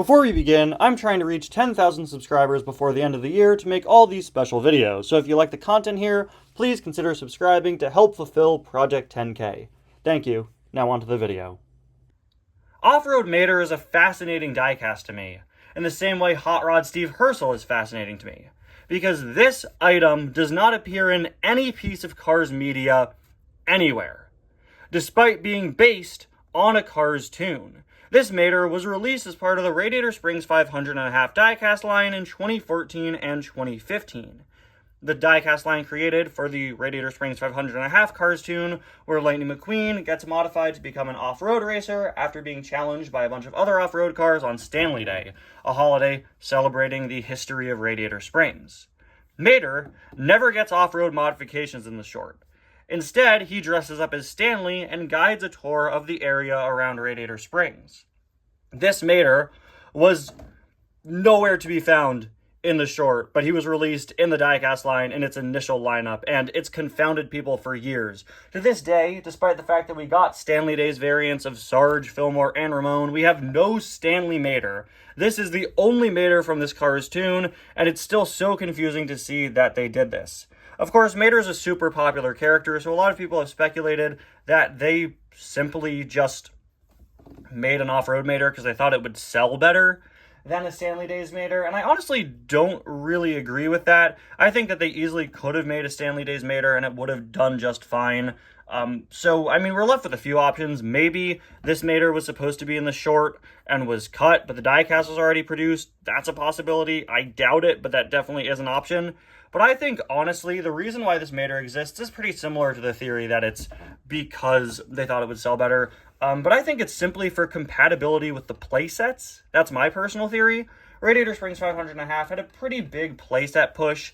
Before we begin, I'm trying to reach 10,000 subscribers before the end of the year to make all these special videos, so if you like the content here, please consider subscribing to help fulfill Project 10K. Thank you. Now on to the video. Off-Road Mater is a fascinating diecast to me, in the same way Hot Rod Steve Herschel is fascinating to me, because this item does not appear in any piece of Cars media anywhere, despite being based on a Cars tune. This Mater was released as part of the Radiator Springs 500.5 diecast line in 2014 and 2015. The diecast line created for the Radiator Springs 500.5 Cars tune, where Lightning McQueen gets modified to become an off-road racer after being challenged by a bunch of other off-road cars on Stanley Day, a holiday celebrating the history of Radiator Springs. Mater never gets off-road modifications in the short. Instead, he dresses up as Stanley and guides a tour of the area around Radiator Springs. This Mater was nowhere to be found in the short, but he was released in the diecast line in its initial lineup, and it's confounded people for years. To this day, despite the fact that we got Stanley Days variants of Sarge, Fillmore, and Ramon, we have no Stanley Mater. This is the only Mater from this Cars tune, and it's still so confusing to see that they did this. Of course, Mater is a super popular character, so a lot of people have speculated that they simply just made an off-road Mater because they thought it would sell better than a Stanley Days Mater, and I honestly don't really agree with that. I think that they easily could have made a Stanley Days Mater and it would have done just fine. So, I mean, we're left with a few options. Maybe this Mater was supposed to be in the short and was cut, but the diecast was already produced. That's a possibility. I doubt it, but that definitely is an option. But I think, honestly, the reason why this Mater exists is pretty similar to the theory that it's because they thought it would sell better. But I think it's simply for compatibility with the playsets. That's my personal theory. Radiator Springs 500.5 had a pretty big playset push.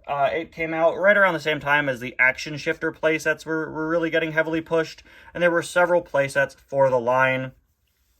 It came out right around the same time as the Action Shifter playsets were really getting heavily pushed, and there were several playsets for the line.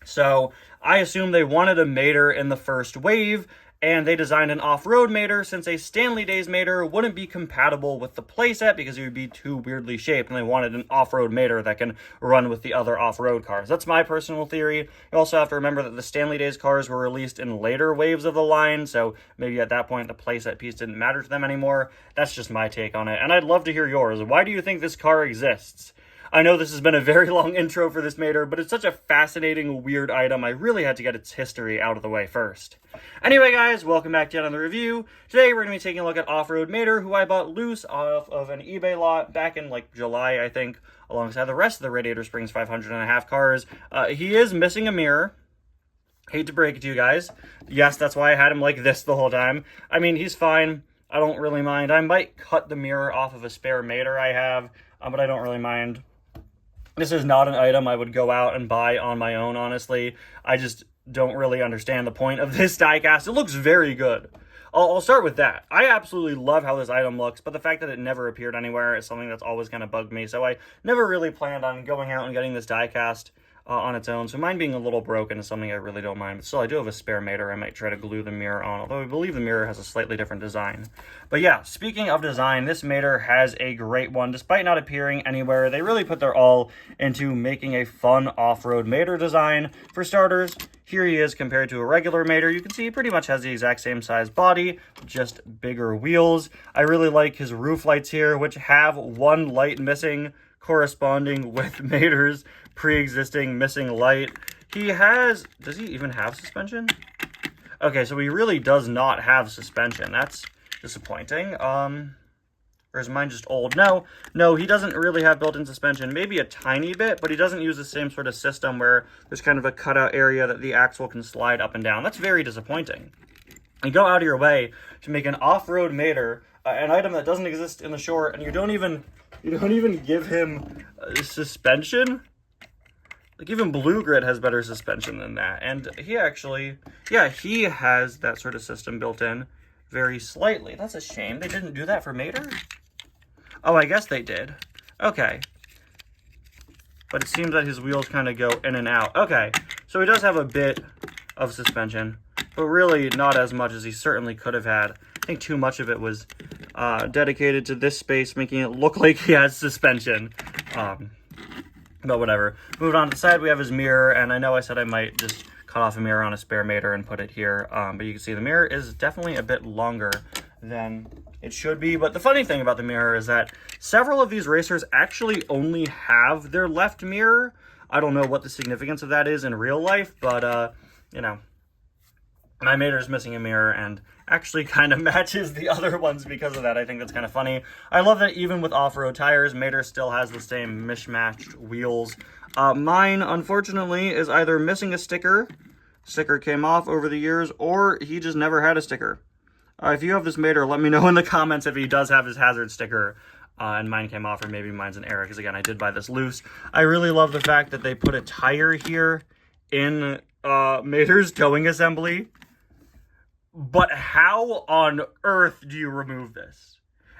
So I assume they wanted a Mater in the first wave, and they designed an off-road Mater since a Stanley Days Mater wouldn't be compatible with the playset because it would be too weirdly shaped, and they wanted an off-road Mater that can run with the other off-road cars. That's my personal theory. You also have to remember that the Stanley Days cars were released in later waves of the line, so maybe at that point the playset piece didn't matter to them anymore. That's just my take on it, and I'd love to hear yours. Why do you think this car exists? I know this has been a very long intro for this Mater, but it's such a fascinating, weird item, I really had to get its history out of the way first. Anyway, guys, welcome back to yet another review. Today, we're going to be taking a look at Off-Road Mater, who I bought loose off of an eBay lot back in, July, I think, alongside the rest of the Radiator Springs 500.5 cars. He is missing a mirror. Hate to break it to you guys. Yes, that's why I had him like this the whole time. I mean, he's fine. I don't really mind. I might cut the mirror off of a spare Mater I have, but I don't really mind. This is not an item I would go out and buy on my own, honestly. I just don't really understand the point of this diecast. It looks very good. I'll start with that. I absolutely love how this item looks, but the fact that it never appeared anywhere is something that's always kind of bugged me. So I never really planned on going out and getting this diecast on its own. So mine being a little broken is something I really don't mind. But still, I do have a spare Mater I might try to glue the mirror on, although I believe the mirror has a slightly different design. But yeah, speaking of design, this Mater has a great one. Despite not appearing anywhere, they really put their all into making a fun off-road Mater design. For starters, here he is compared to a regular Mater. You can see he pretty much has the exact same size body, just bigger wheels. I really like his roof lights here, which have one light missing, corresponding with Mater's pre-existing missing light. He has, does he even have suspension? Okay, so he really does not have suspension. That's disappointing. Or is mine just old? No, he doesn't really have built-in suspension. Maybe a tiny bit, but he doesn't use the same sort of system where there's kind of a cutout area that the axle can slide up and down. That's very disappointing. You go out of your way to make an off-road Mater, an item that doesn't exist in the short, and you don't even give him suspension? Like, even Blue Grid has better suspension than that. And he actually, yeah, he has that sort of system built in very slightly. That's a shame. They didn't do that for Mater? Oh, I guess they did. Okay. But it seems that his wheels kind of go in and out. Okay, so he does have a bit of suspension, but really not as much as he certainly could have had. I think too much of it was dedicated to this space, making it look like he has suspension. But whatever. Moving on to the side, we have his mirror, and I know I said I might just cut off a mirror on a spare Mater and put it here. But you can see the mirror is definitely a bit longer than it should be. But the funny thing about the mirror is that several of these racers actually only have their left mirror. I don't know what the significance of that is in real life, but, you know, my Mater's missing a mirror and actually kind of matches the other ones because of that. I think that's kind of funny. I love that even with off-road tires, Mater still has the same mismatched wheels. Mine, unfortunately, is either missing a sticker came off over the years, or he just never had a sticker. If you have this Mater, let me know in the comments if he does have his hazard sticker and mine came off, or maybe mine's an error, because again, I did buy this loose. I really love the fact that they put a tire here in Mater's towing assembly. But how on earth do you remove this?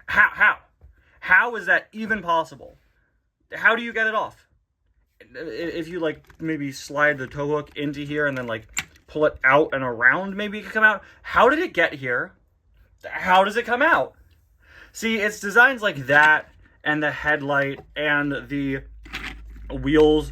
How is that even possible? How do you get it off? If you, like, maybe slide the tow hook into here and then, like, pull it out and around, maybe it could come out. How did it get here? How does it come out? See, it's designs like that and the headlight and the wheels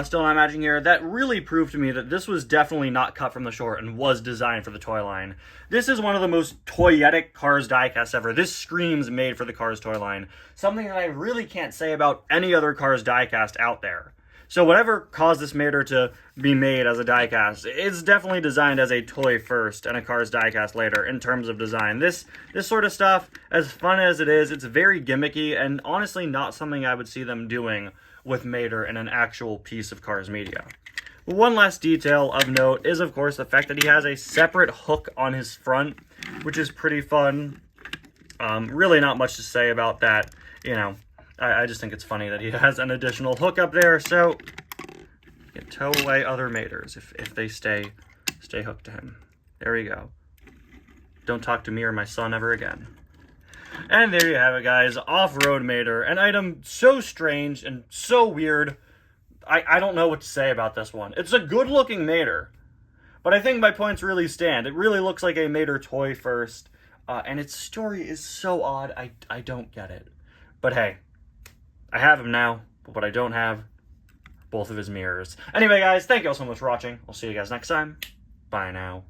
still not matching here that really proved to me that this was definitely not cut from the short and was designed for the toy line. This is one of the most toyetic Cars diecasts ever. This screams made for the Cars toy line. Something that I really can't say about any other Cars diecast out there. So whatever caused this Mater to be made as a diecast, it's definitely designed as a toy first and a Cars diecast later in terms of design. This sort of stuff, as fun as it is, it's very gimmicky and honestly not something I would see them doing with Mater in an actual piece of Cars media. One last detail of note is, of course, the fact that he has a separate hook on his front, which is pretty fun. Really not much to say about that, you know. I just think it's funny that he has an additional hook up there, so you can tow away other Maters if they stay hooked to him. There we go. Don't talk to me or my son ever again. And there you have it, guys. Off-road Mater, an item so strange and so weird. I don't know what to say about this one. It's a good-looking Mater, but I think my points really stand. It really looks like a Mater toy first, and its story is so odd, I don't get it. But hey, I have him now, but what I don't have, both of his mirrors. Anyway, guys, thank you all so much for watching. I'll see you guys next time. Bye now.